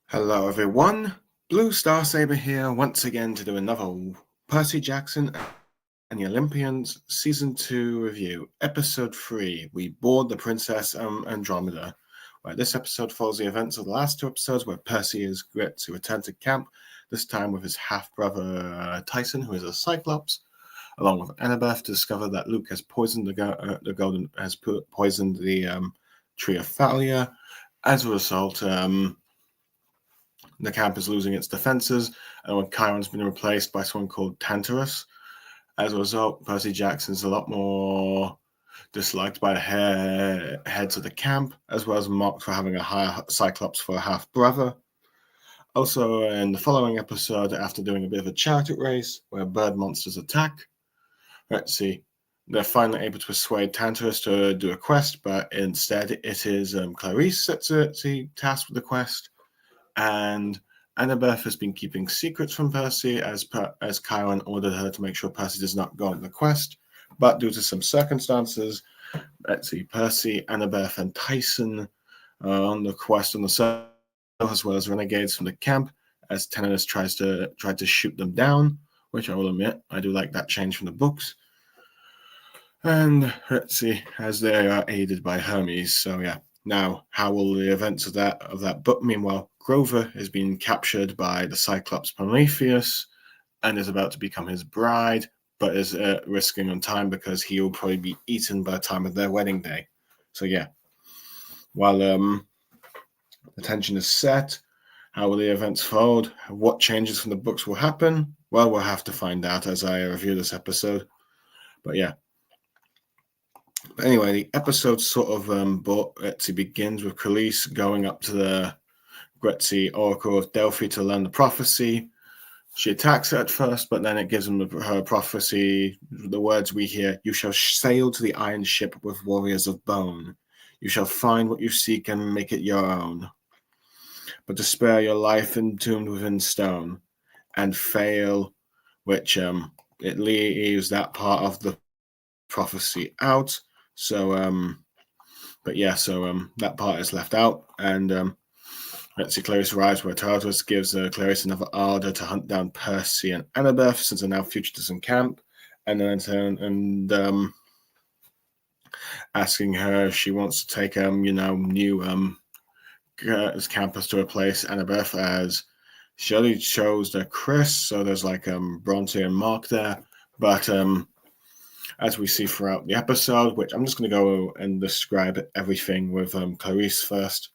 Hello, everyone. Blue Star Saber here once again to do another Percy Jackson and the Olympians Season 2 review. Episode 3, We Board the Princess Andromeda. Where this episode follows the events of the last two episodes where Percy is great to return to camp, this time with his half-brother Tyson, who is a Cyclops, along with Annabeth, to discover that Luke has poisoned poisoned the Tree of Thalia. As a result, the camp is losing its defenses, and when Chiron's been replaced by someone called Tantarus. As a result, Percy Jackson's a lot more disliked by the heads of the camp, as well as mocked for having a higher Cyclops for a half-brother. Also, in the following episode, after doing a bit of a chariot race where bird monsters attack, they're finally able to persuade Tantarus to do a quest, but instead it is Clarice that's tasked with the quest. And Annabeth has been keeping secrets from Percy as Chiron ordered her to make sure Percy does not go on the quest. But due to some circumstances, Percy, Annabeth, and Tyson are on the quest on the surface, as well as renegades from the camp, as Tantarus tried to shoot them down, which I will admit, I do like that change from the books. And as they are aided by Hermes. So yeah. Now, how will the events of that book? Meanwhile, Grover has been captured by the Cyclops Prometheus and is about to become his bride, but is risking on time because he will probably be eaten by the time of their wedding day. So yeah, while the tension is set, how will the events fold? What changes from the books will happen? Well, we'll have to find out as I review this episode. But yeah. But anyway, the episode sort of begins with Khalees going up to the Oracle of Delphi to learn the prophecy. She attacks it at first, but then it gives him her prophecy, the words we hear: "You shall sail to the iron ship with warriors of bone. You shall find what you seek and make it your own. But to spare your life entombed within stone and fail," which it leaves that part of the prophecy out. So, that part is left out, and Clarice arrives where Tartarus gives Clarice another order to hunt down Percy and Annabeth, since they're now fugitives in camp, and then asking her if she wants to take new campus to replace Annabeth, as she only chose Chris, so there's Bronte and Mark there, but as we see throughout the episode, which I'm just going to go and describe everything with Clarice first.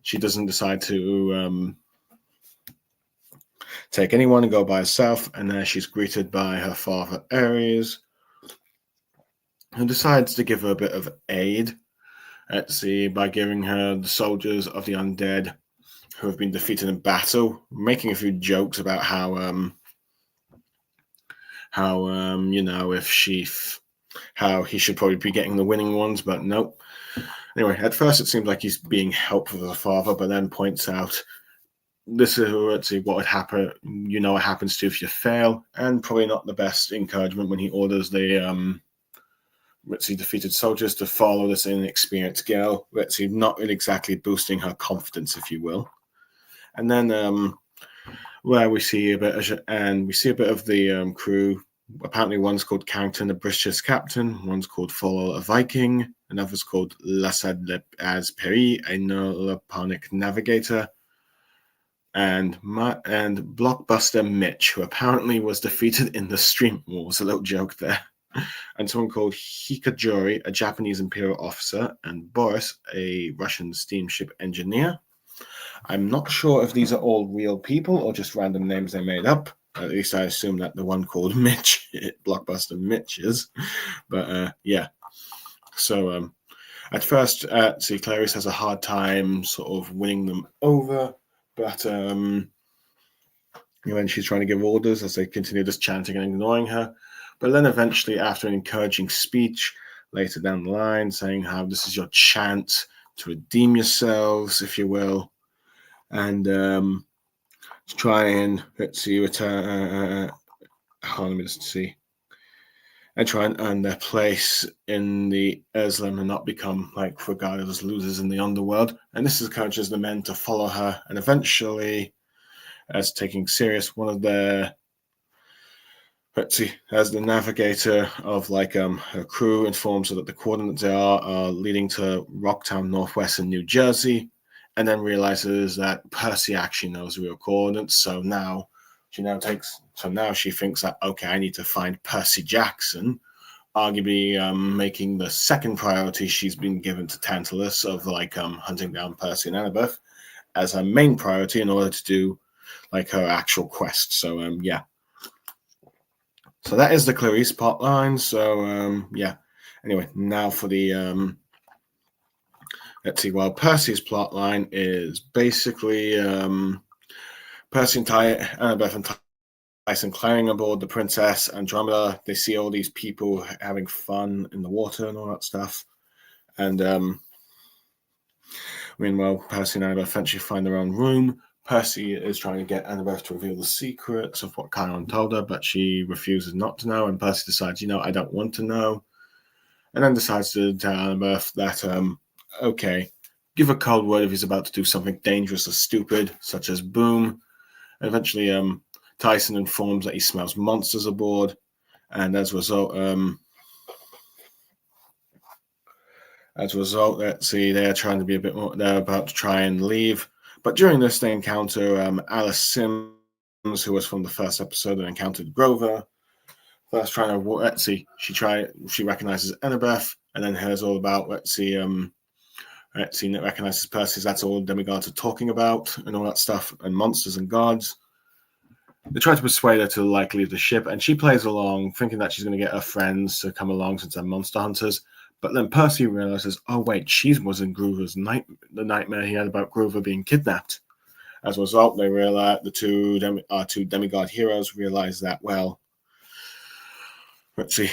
She doesn't decide to take anyone and go by herself, and there she's greeted by her father, Ares, who decides to give her a bit of aid, by giving her the soldiers of the undead who have been defeated in battle, making a few jokes about how he should probably be getting the winning ones, but nope. Anyway, at first it seems like he's being helpful to the father, but then points out this is what would happen. You know what happens to if you fail, and probably not the best encouragement when he orders the defeated soldiers to follow this inexperienced girl. Not really exactly boosting her confidence, if you will. And then where we see a bit of the crew. Apparently, one's called Carrington, a British captain. One's called Follow, a Viking. Another's called Lassad as Peri, a Nolaponic navigator. And Blockbuster Mitch, who apparently was defeated in the Stream Wars. A little joke there. And someone called Hikajori, a Japanese imperial officer. And Boris, a Russian steamship engineer. I'm not sure if these are all real people or just random names they made up. At least I assume that the one called Mitch, Blockbuster Mitch, is. But yeah. So at first, Clarice has a hard time sort of winning them over. But when she's trying to give orders as they continue just chanting and ignoring her. But then eventually, after an encouraging speech later down the line, saying how this is your chance to redeem yourselves, if you will, and try and return. Let me just see. and try and earn their place in the Islam and not become regarded as losers in the underworld. And this encourages the men to follow her, and eventually, as taking serious, one of their as the navigator of her crew informs her that the coordinates they are leading to Rocktown, Northwest in New Jersey, and then realizes that Percy actually knows the real coordinates. So now she thinks that, okay, I need to find Percy Jackson, arguably making the second priority she's been given to Tantalus of hunting down Percy and Annabeth as her main priority in order to do her actual quest. So yeah. So that is the Clarice plot line. So yeah. Anyway, now for the let's see. Well, Percy's plot line is basically Percy and Annabeth and Tyson climbing aboard the Princess Andromeda. They see all these people having fun in the water and all that stuff. And meanwhile, Percy and Annabeth eventually find their own room. Percy is trying to get Annabeth to reveal the secrets of what Chiron told her, but she refuses not to know. And Percy decides, I don't want to know. And then decides to tell Annabeth that, okay, give a cold word if he's about to do something dangerous or stupid, such as boom. And eventually, Tyson informs that he smells monsters aboard. And as a result, let's see, they're trying to be a bit more, they're about to try and leave. But during this, they encounter Alice Sims, who was from the first episode and encountered Grover. First trying to, let's see, she recognizes Annabeth, and then hears all about, recognizes Percy. That's all demigods are talking about, and all that stuff, and monsters and gods. They try to persuade her to leave the ship, and she plays along, thinking that she's going to get her friends to come along since they're monster hunters. But then Percy realizes, oh wait, she was in Grover's the nightmare he had about Grover being kidnapped. As a result, they realize the two demigod heroes realize that, well, let's see,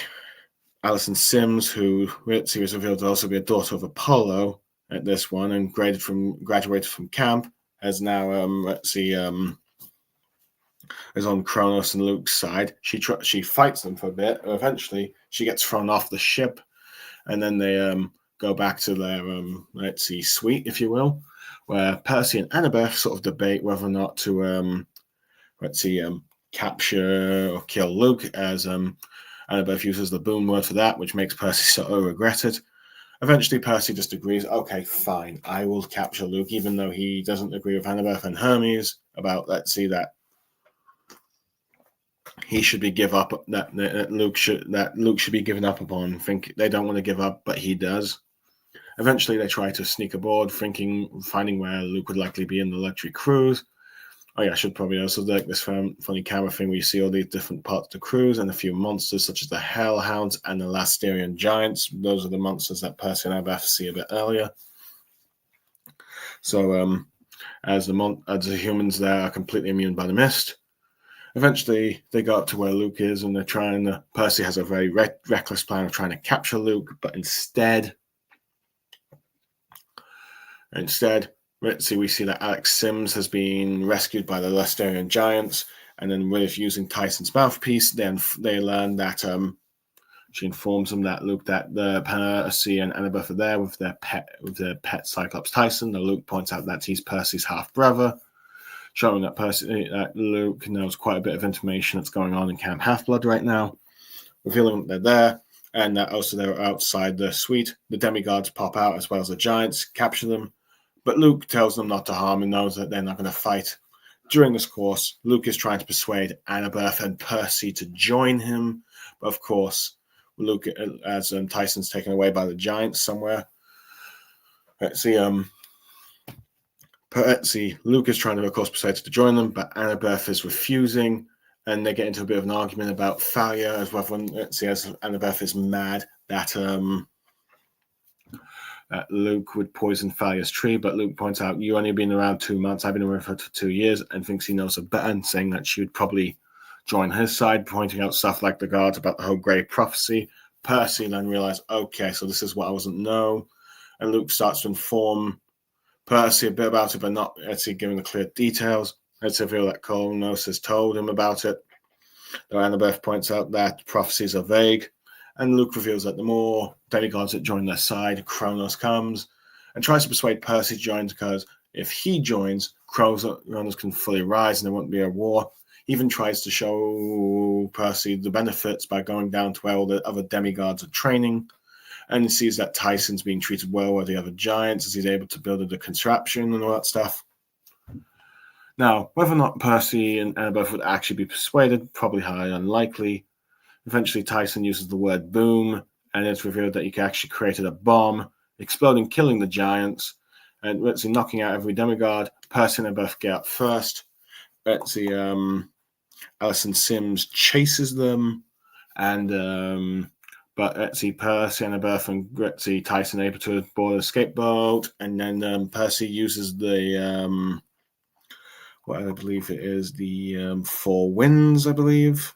Alison Sims, who was revealed to also be a daughter of Apollo at this one and graduated from camp, has now is on Kronos and Luke's side. She fights them for a bit. Eventually, she gets thrown off the ship, and then they go back to their suite, if you will, where Percy and Annabeth sort of debate whether or not to capture or kill Luke, as Annabeth uses the boom word for that, which makes Percy sort of regret it. Eventually, Percy just agrees, okay, fine, I will capture Luke, even though he doesn't agree with Annabeth and Hermes about, that he should be that Luke should be given up upon. Think they don't want to give up, but he does. Eventually, they try to sneak aboard, finding where Luke would likely be in the luxury cruise. Oh yeah, I should probably also like this funny camera thing where you see all these different parts of the cruise and a few monsters such as the Hellhounds and the Lasterian Giants. Those are the monsters that Percy and Annabeth see a bit earlier. So as the humans there are completely immune by the mist, eventually they go up to where Luke is and they're trying Percy has a very reckless plan of trying to capture Luke, but instead, we see that Alex Sims has been rescued by the Lasterian Giants, and then with using Tyson's mouthpiece, then they learn that she informs them that the Percy and Annabeth are there with their pet Cyclops Tyson. Now Luke points out that he's Percy's half brother, showing that Luke knows quite a bit of information that's going on in Camp Half-Blood right now, revealing that they're there, and that also they're outside the suite. The demigods pop out as well as the giants, capture them. But Luke tells them not to harm and knows that they're not going to fight. During this course, Luke is trying to persuade Annabeth and Percy to join him. But of course, Luke, as Tyson's taken away by the giants somewhere. Luke is trying to, of course, persuade her to join them, but Annabeth is refusing. And they get into a bit of an argument about Thalia, as Annabeth is mad that Luke would poison Thalia's tree, but Luke points out, you only been around 2 months, I've been around for 2 years, and thinks he knows her better, and saying that she would probably join his side, pointing out stuff like the guards about the whole grave prophecy. Percy then realized, okay, so this is what I wasn't know, and Luke starts to inform Percy a bit about it, but not giving the clear details. It's revealed that Kronos has told him about it, though Annabeth points out that prophecies are vague. And Luke reveals that the more demigods that join their side, Kronos comes and tries to persuade Percy to join, because if he joins, Kronos can fully rise and there won't be a war. He even tries to show Percy the benefits by going down to where all the other demigods are training, and he sees that Tyson's being treated well by the other giants as he's able to build the contraption and all that stuff. Now, whether or not Percy and Annabeth would actually be persuaded, probably highly unlikely. Eventually, Tyson uses the word boom, and it's revealed that he actually created a bomb, exploding, killing the giants, and Ritzy knocking out every demigod. Percy and Annabeth get up first. Ritzy, Alison Sims chases them, and but Ritzy, Percy, Annabeth, and Ritzy, Tyson able to board a skateboat, and then Percy uses the what I believe it is, the Four Winds, I believe.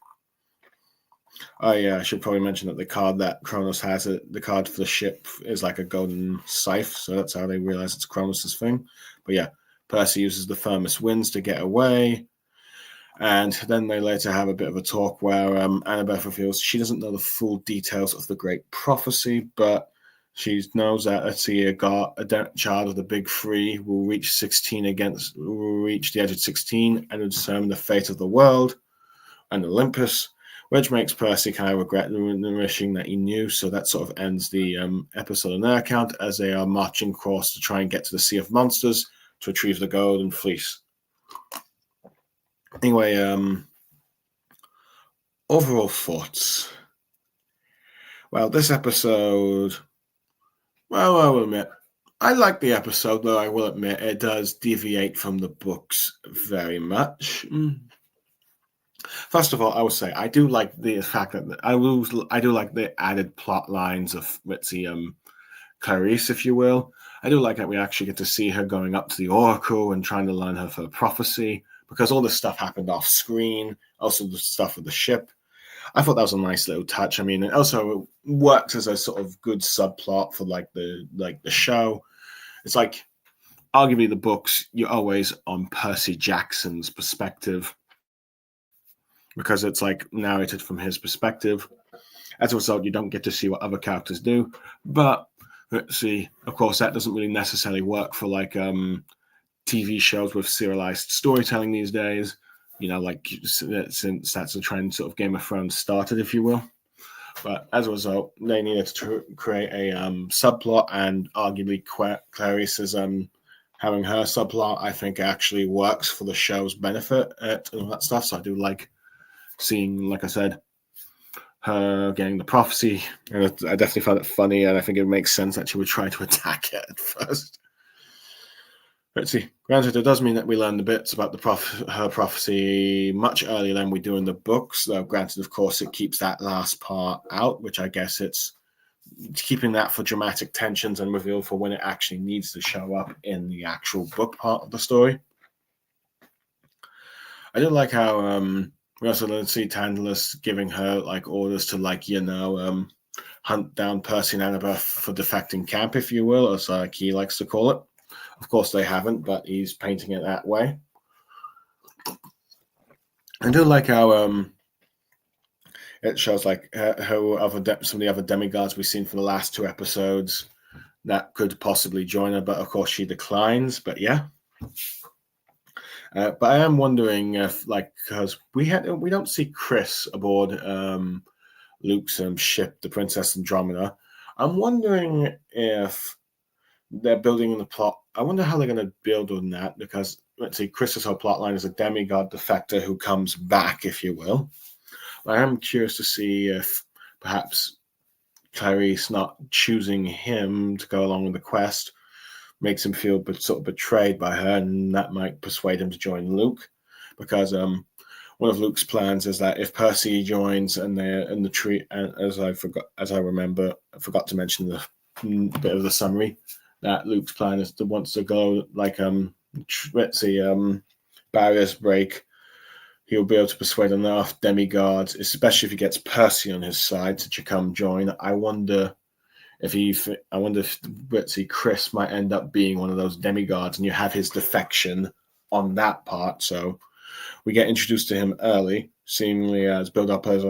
Oh yeah, I should probably mention that the card that Kronos has, the card for the ship is like a golden scythe, so that's how they realize it's Kronos' thing. But yeah, Percy uses the Firmest Winds to get away, and then they later have a bit of a talk where Annabeth reveals she doesn't know the full details of the Great Prophecy, but she knows that a child of the Big Three will reach the age of 16 and will determine the fate of the world and Olympus, which makes Percy kind of regret the wishing that he knew. So that sort of ends the episode on their account as they are marching across to try and get to the Sea of Monsters to retrieve the Golden Fleece. Anyway, overall thoughts. Well, this episode, well, I will admit, I like the episode, though I will admit it does deviate from the books very much. First of all, I would say I do like the fact that I do like the added plot lines of Ritzy, Clarice, if you will. I do like that we actually get to see her going up to the Oracle and trying to learn her prophecy, because all this stuff happened off screen. Also, the stuff with the ship. I thought that was a nice little touch. I mean, it also works as a sort of good subplot for the show. It's like, arguably, the books, you're always on Percy Jackson's perspective, because it's like narrated from his perspective. As a result, you don't get to see what other characters do. But let's see, of course, that doesn't really necessarily work for like TV shows with serialized storytelling these days. You know, like since that's a trend sort of Game of Thrones started, if you will. But as a result, they needed to create a subplot, and arguably Clarice's having her subplot, I think, actually works for the show's benefit and all that stuff. So I do like seeing, like I said, her getting the prophecy, and I definitely found it funny, and I think it makes sense that she would try to attack it at first. Let's see. Granted, it does mean that we learn the bits about her prophecy much earlier than we do in the books, though granted, of course, it keeps that last part out, which I guess it's keeping that for dramatic tensions and reveal for when it actually needs to show up in the actual book part of the story. I do like how we also see Tantalus giving her like orders to hunt down Percy and Annabeth for defecting camp, if you will, as like he likes to call it. Of course, they haven't, but he's painting it that way. I do like how it shows like how some of the other demigods we've seen for the last two episodes that could possibly join her, but of course she declines. But yeah. But I am wondering if, like, because we don't see Chris aboard Luke's ship, the Princess Andromeda. I'm wondering if they're building in the plot. I wonder how they're going to build on that, because let's see, Chris's whole plot line is a demigod defector who comes back, if you will. I am curious to see if perhaps Clarice not choosing him to go along with the quest makes him feel sort of betrayed by her, and that might persuade him to join Luke, because one of Luke's plans is that if Percy joins and they're in the tree, and I forgot to mention the bit of the summary, that Luke's plan is to wants to go like let's see, barriers break. He'll be able to persuade enough demigods, especially if he gets Percy on his side, to come join. I wonder if Chris might end up being one of those demigods, and you have his defection on that part. So we get introduced to him early, seemingly as build up as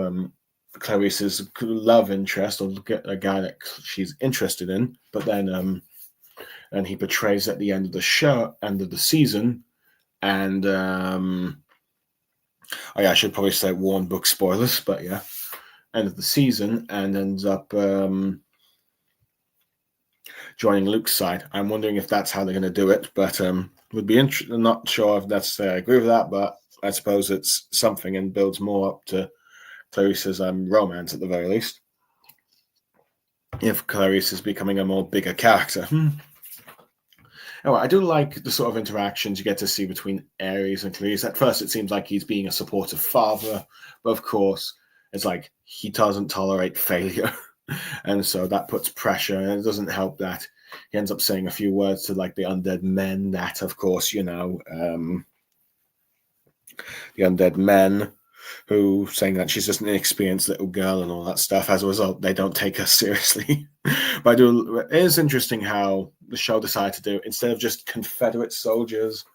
Clarice's love interest, or a guy that she's interested in, but then and he betrays at the end of the season, and oh yeah, I should probably say warn book spoilers, but yeah, end of the season, and ends up joining Luke's side. I'm wondering if that's how they're going to do it, but would be interesting. I'm not sure if that's I agree with that, but I suppose it's something and builds more up to Clarice's romance at the very least. If Clarice is becoming a more bigger character. Oh, I do like the sort of interactions you get to see between Ares and Clarice. At first, it seems like he's being a supportive father, but of course, it's like he doesn't tolerate failure. And so that puts pressure, and it doesn't help that he ends up saying a few words to like the undead men that, of course, the undead men who saying that she's just an inexperienced little girl and all that stuff. As a result, they don't take her seriously. But it is interesting how the show decided to do, instead of just Confederate soldiers,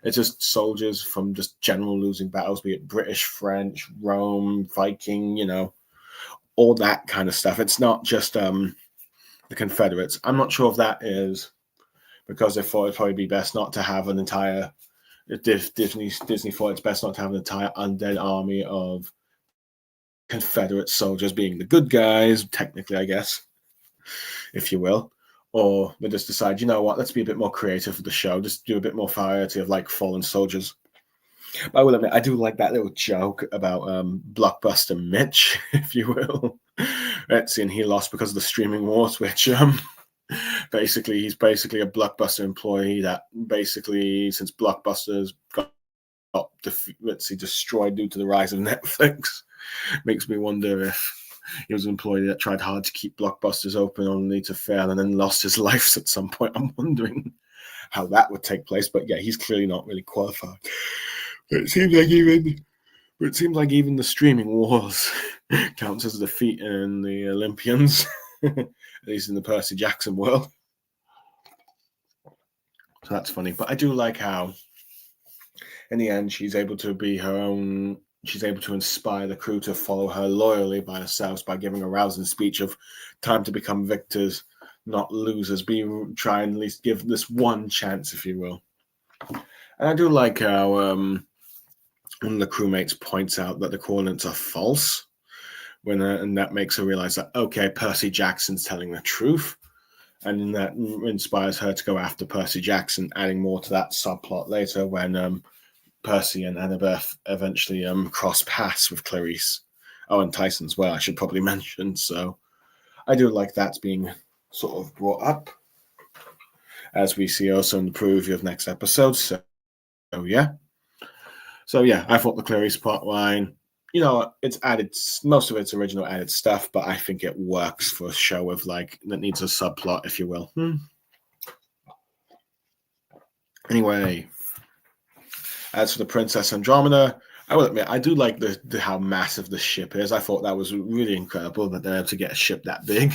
it's just soldiers from just general losing battles, be it British, French, Rome, Viking, all that kind of stuff. It's not just the Confederates. I'm not sure if that is because they thought it'd probably be best not to have an entire Disney thought it's best not to have an entire undead army of Confederate soldiers being the good guys, technically, I guess, if you will. Or they just decide, you know what, let's be a bit more creative for the show, just do a bit more variety of like fallen soldiers. But I will admit, I do like that little joke about Blockbuster Mitch, if you will. And he lost because of the streaming wars, which he's basically a Blockbuster employee that basically, since Blockbuster's got destroyed due to the rise of Netflix, makes me wonder if he was an employee that tried hard to keep Blockbusters open only to fail and then lost his life at some point. I'm wondering how that would take place, but yeah, he's clearly not really qualified. It seems like even the streaming wars counts as a defeat in the Olympians, at least in the Percy Jackson world. So that's funny. But I do like how, in the end, she's able to be her own. She's able to inspire the crew to follow her loyally by herself by giving a rousing speech of time to become victors, not losers. Try and at least give this one chance, if you will. And I do like how one of the crewmates points out that the coordinates are false, and that makes her realize that, okay, Percy Jackson's telling the truth. And that inspires her to go after Percy Jackson, adding more to that subplot later when Percy and Annabeth eventually cross paths with Clarice. Oh, and Tyson as well, I should probably mention. So I do like that being sort of brought up, as we see also in the preview of next episode. So yeah. I thought the Clarice plotline, it's added, most of it's original added stuff, but I think it works for a show with that needs a subplot, if you will. Anyway, as for the Princess Andromeda, I will admit, I do like how massive the ship is. I thought that was really incredible that they're able to get a ship that big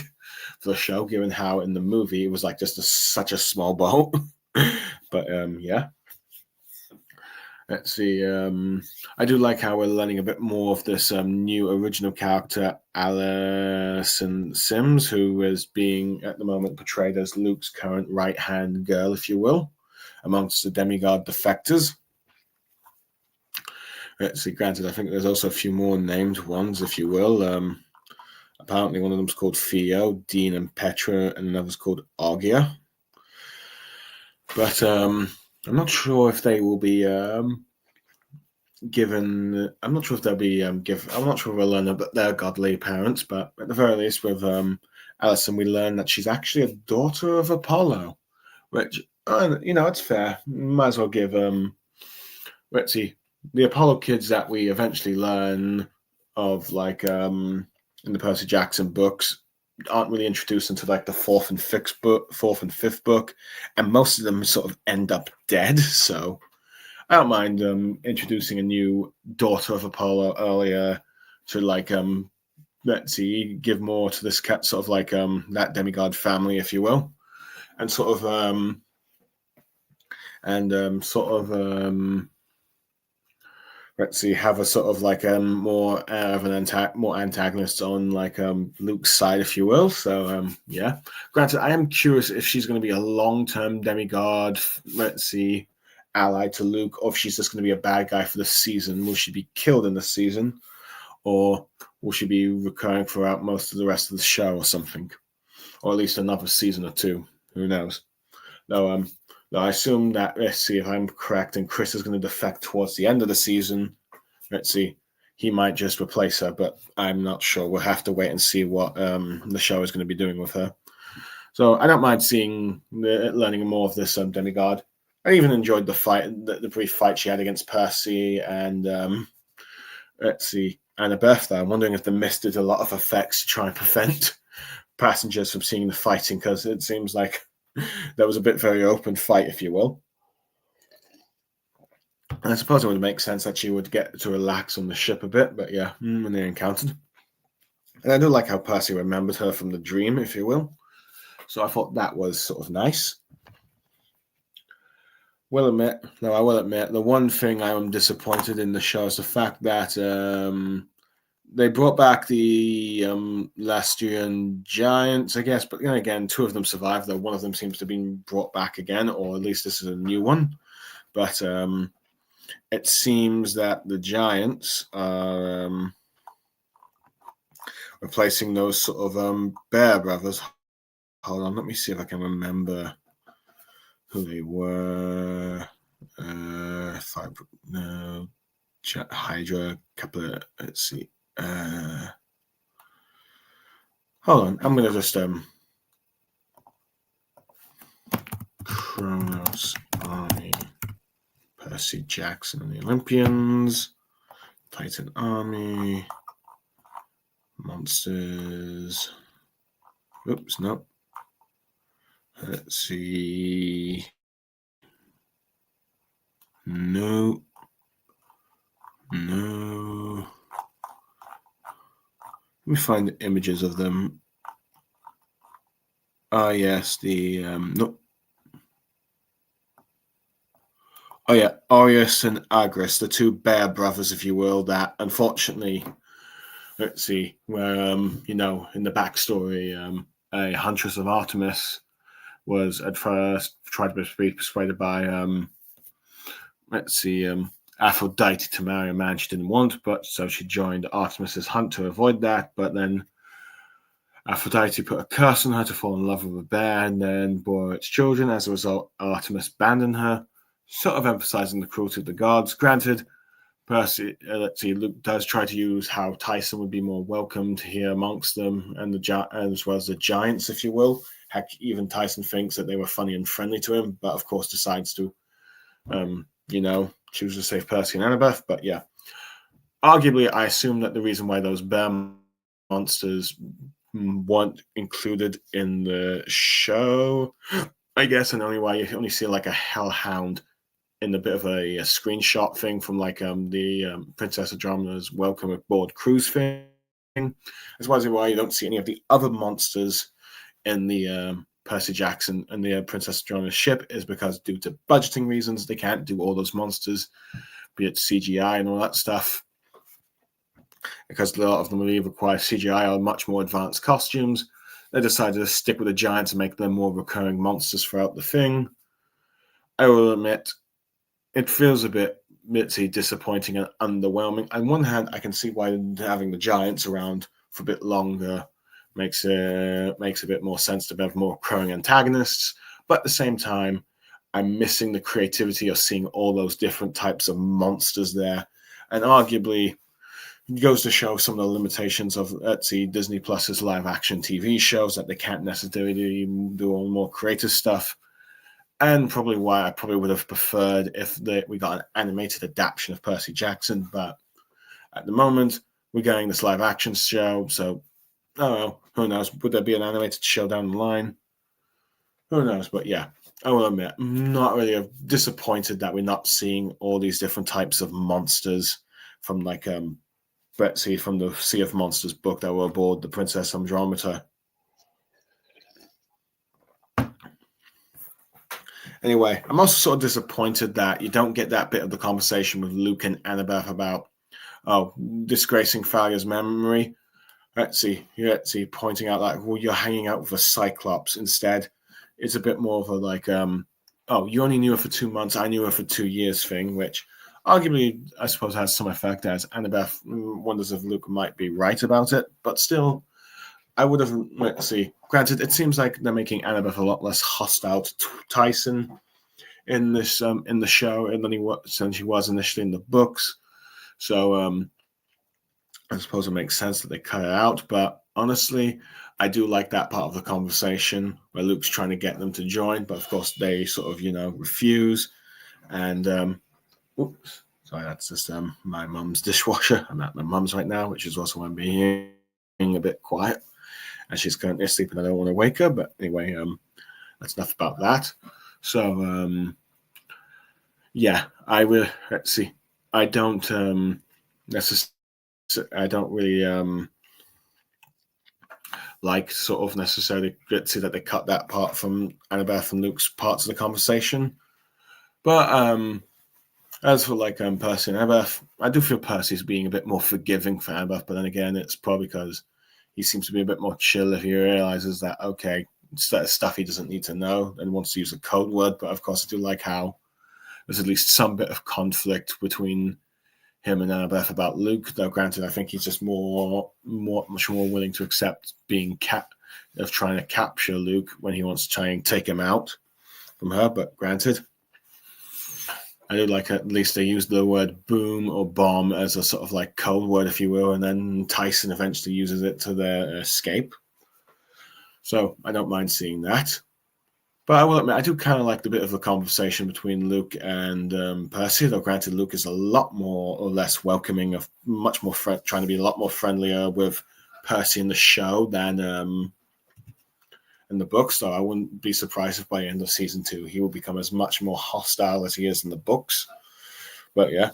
for the show, given how in the movie it was like just such a small boat. But yeah. Let's see. I do like how we're learning a bit more of this new original character, Allison Sims, who is being at the moment portrayed as Luke's current right-hand girl, if you will, amongst the demigod defectors. Let's see. Granted, I think there's also a few more named ones, if you will. Apparently, one of them's called Theo, Dean and Petra, and another's called Augia. But I'm not sure if they will be given. I'm not sure if they'll be given. I'm not sure if we'll learn about their godly parents, but at the very least, with Allison, we learn that she's actually a daughter of Apollo, which it's fair. Might as well give let's see, the Apollo kids that we eventually learn of, in the Percy Jackson books, aren't really introduced until the fourth and fifth book, and most of them sort of end up dead. So I don't mind introducing a new daughter of Apollo earlier to give more to this cat, sort of that demigod family, if you will, and sort of let's see, have a sort of like more of an more antagonists on like Luke's side, if you will. So yeah. Granted, I am curious if she's going to be a long-term demigod. Let's see, allied to Luke, or if she's just going to be a bad guy for the season. Will she be killed in the season, or will she be recurring throughout most of the rest of the show, or something, or at least another season or two? Who knows? No, I assume that, let's see if I'm correct, and Chris is going to defect towards the end of the season. Let's see. He might just replace her, but I'm not sure. We'll have to wait and see what the show is going to be doing with her. So I don't mind learning more of this demigod. I even enjoyed the fight, the brief fight she had against Percy and let's see, Annabeth. I'm wondering if the mist did a lot of effects to try and prevent passengers from seeing the fighting, because it seems like there was a bit very open fight, if you will. And I suppose it would make sense that she would get to relax on the ship a bit, but yeah, when they encountered. And I do like how Percy remembered her from the dream, if you will. So I thought that was sort of nice. I will admit, the one thing I am disappointed in the show is the fact that they brought back the Lastrian giants, I guess, but then again, two of them survived, though one of them seems to have been brought back again, or at least this is a new one. But it seems that the giants are replacing those sort of bear brothers. Hold on, let me see if I can remember who they were. Hydra, couple of, let's see. Hold on, I'm going to just Kronos Army, Percy Jackson and the Olympians, Titan Army, Monsters. Oops, no. Let's see. No. Let me find the images of them. Ah, yes, the no. Oh yeah, Aureus and Agris, the two bear brothers, if you will, that unfortunately, let's see, where in the backstory, a huntress of Artemis was at first tried to be persuaded by Aphrodite to marry a man she didn't want, but so she joined Artemis's hunt to avoid that. But then Aphrodite put a curse on her to fall in love with a bear and then bore its children. As a result, Artemis abandoned her, sort of emphasizing the cruelty of the gods. Granted, Percy, Luke does try to use how Tyson would be more welcomed here amongst them, and as well as the giants, if you will. Heck, even Tyson thinks that they were funny and friendly to him, but of course decides to, choose to save Percy and Annabeth. But yeah, arguably, I assume that the reason why those bear monsters weren't included in the show, I guess, and only why you only see like a hellhound in a bit of a screenshot thing from like the Princess Andromeda's Welcome Aboard cruise thing, as well as why you don't see any of the other monsters in the Percy Jackson and the Princess Andromeda ship, is because due to budgeting reasons, they can't do all those monsters, be it CGI and all that stuff, because a lot of them really require CGI or much more advanced costumes. They decided to stick with the giants and make them more recurring monsters throughout the thing. I will admit, it feels a bit disappointing and underwhelming. On one hand, I can see why having the giants around for a bit longer makes a bit more sense to have more recurring antagonists. But at the same time, I'm missing the creativity of seeing all those different types of monsters there. And arguably, it goes to show some of the limitations of, let's see, Disney Plus's live action TV shows, that they can't necessarily do all the more creative stuff. And probably why I probably would have preferred if we got an animated adaptation of Percy Jackson. But at the moment, we're getting this live action show. So, who knows? Would there be an animated show down the line? Who knows? But yeah, I will admit, I'm not really disappointed that we're not seeing all these different types of monsters from like Betsy from the Sea of Monsters book that were aboard the Princess Andromeda. Anyway, I'm also sort of disappointed that you don't get that bit of the conversation with Luke and Annabeth about, disgracing Thalia's memory. Let's see, pointing out like, well, you're hanging out with a Cyclops. Instead, it's a bit more of a like, you only knew her for 2 months, I knew her for 2 years thing, which arguably, I suppose, has some effect as Annabeth wonders if Luke might be right about it, but still, I would have, let's see, granted, it seems like they're making Annabeth a lot less hostile to Tyson in this in the show than she was initially in the books. So I suppose it makes sense that they cut it out, but honestly, I do like that part of the conversation where Luke's trying to get them to join, but of course they sort of, refuse. And oops, sorry, that's just my mum's dishwasher. I'm at my mum's right now, which is also why I'm being a bit quiet. And she's currently asleep, and I don't want to wake her. But anyway, that's enough about that. So yeah, I will. Let's see. I don't I don't really like sort of necessarily see that they cut that part from Annabeth and Luke's parts of the conversation. But as for like Percy and Annabeth, I do feel Percy's being a bit more forgiving for Annabeth, but then again, it's probably because he seems to be a bit more chill if he realizes that, okay, stuff he doesn't need to know and wants to use a code word. But of course, I do like how there's at least some bit of conflict between him and Annabeth about Luke, though granted, I think he's just much more willing to accept being trying to capture Luke when he wants to try and take him out from her. But granted, I do like at least they use the word boom or bomb as a sort of like code word, if you will, and then Tyson eventually uses it to their escape. So I don't mind seeing that. But I will admit, I do kind of like the bit of the conversation between Luke and Percy, though granted, Luke is a lot more or less welcoming, of much more trying to be a lot more friendlier with Percy in the show than in the books. So I wouldn't be surprised if by the end of season 2 he will become as much more hostile as he is in the books. But yeah,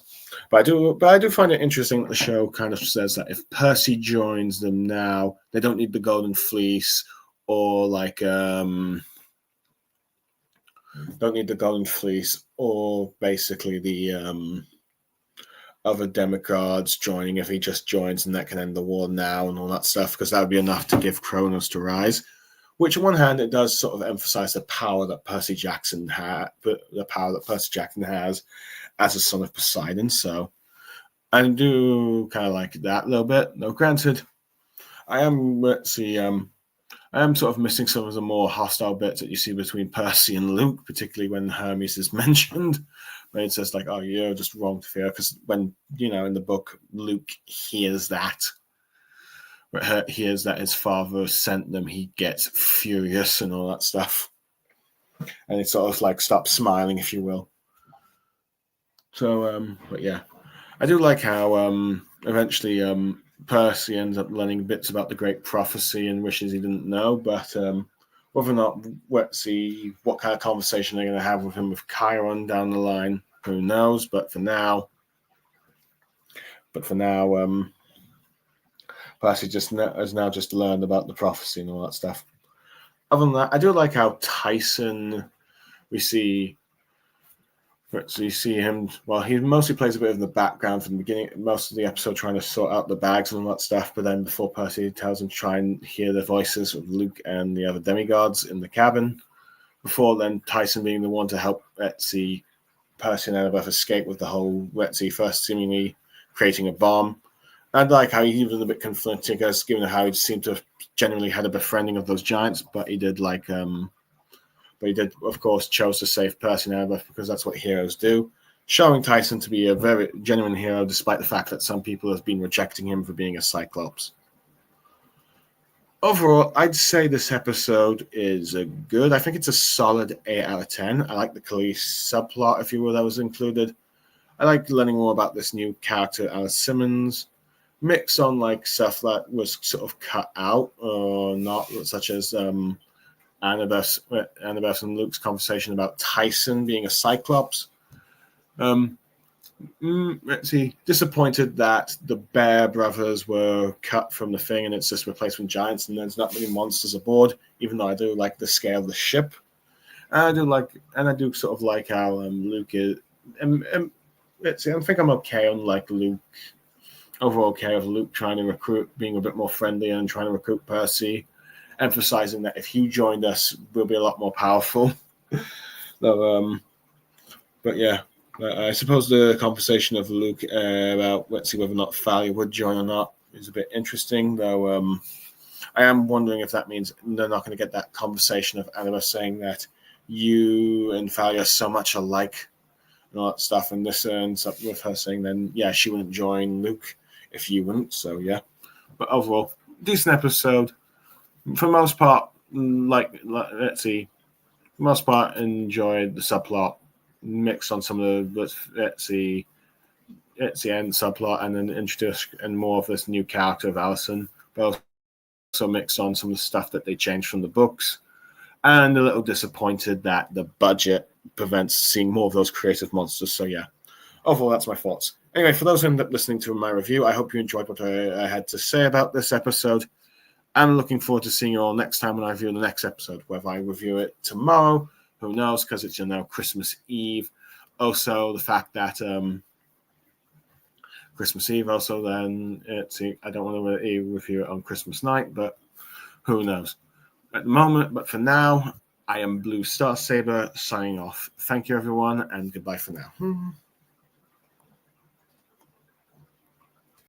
but I do find it interesting that the show kind of says that if Percy joins them now, they don't need the Golden Fleece or like don't need the Golden Fleece or basically the other demigods joining if he just joins, and that can end the war now and all that stuff, because that would be enough to give Kronos to rise. Which, on one hand, it does sort of emphasize the power that Percy Jackson has as a son of Poseidon. So I do kind of like that a little bit. Now, granted, I am sort of missing some of the more hostile bits that you see between Percy and Luke, particularly when Hermes is mentioned. When it says like, "Oh, you're just wrong to fear," because when in the book, Luke hears that his father sent them, he gets furious and all that stuff, and it sort of like stops smiling, if you will. So, but yeah, I do like how eventually Percy ends up learning bits about the Great Prophecy and wishes he didn't know, but whether or not, let's see what kind of conversation they're going to have with him with Chiron down the line, who knows? But for now, Percy has now just learned about the prophecy and all that stuff. Other than that, I do like how Tyson, we see him, well, he mostly plays a bit in the background from the beginning, most of the episode trying to sort out the bags and all that stuff, but then before Percy tells him to try and hear the voices of Luke and the other demigods in the cabin, before then Tyson being the one to help, Percy and Annabeth escape with the whole, first seemingly creating a bomb. I'd like how he was a bit conflicting, because given how he seemed to have genuinely had a befriending of those giants, but he did of course, chose to save Percy and Annabeth because that's what heroes do, showing Tyson to be a very genuine hero, despite the fact that some people have been rejecting him for being a Cyclops. Overall, I'd say this episode is good. I think it's a solid 8 out of 10. I like the Khalees subplot, if you will, that was included. I like learning more about this new character, Alice Simmons. Mix on like stuff that was sort of cut out or not, such as Annabeth and Luke's conversation about Tyson being a Cyclops. Disappointed that the Bear Brothers were cut from the thing and it's just replaced with giants and there's not many monsters aboard, even though I do like the scale of the ship. And I do sort of like how Luke is. Let's see, I think I'm okay on like Luke. Overall, okay with Luke trying to recruit, being a bit more friendly and trying to recruit Percy, emphasizing that if he joined us, we'll be a lot more powerful. So, but yeah, I suppose the conversation of Luke about let's see whether or not Thalia would join or not is a bit interesting, though. I am wondering if that means they're not going to get that conversation of Annabeth saying that you and Thalia are so much alike and all that stuff, and this ends up with her saying then, yeah, she wouldn't join Luke if you wouldn't, so yeah. But overall, decent episode. For the most part, let's see, for the most part, enjoyed the subplot, mixed on some of the, let's see, end subplot, and then introduce and more of this new character of Allison, but also mixed on some of the stuff that they changed from the books, and a little disappointed that the budget prevents seeing more of those creative monsters. So yeah, overall, that's my thoughts. Anyway, for those who end up listening to my review, I hope you enjoyed what I had to say about this episode. I'm looking forward to seeing you all next time when I review the next episode. Whether I review it tomorrow, who knows, because it's now Christmas Eve. Also, the fact that Christmas Eve. Also, then I don't want to review it on Christmas night, but who knows at the moment. But for now, I am Blue Star Saber signing off. Thank you, everyone, and goodbye for now.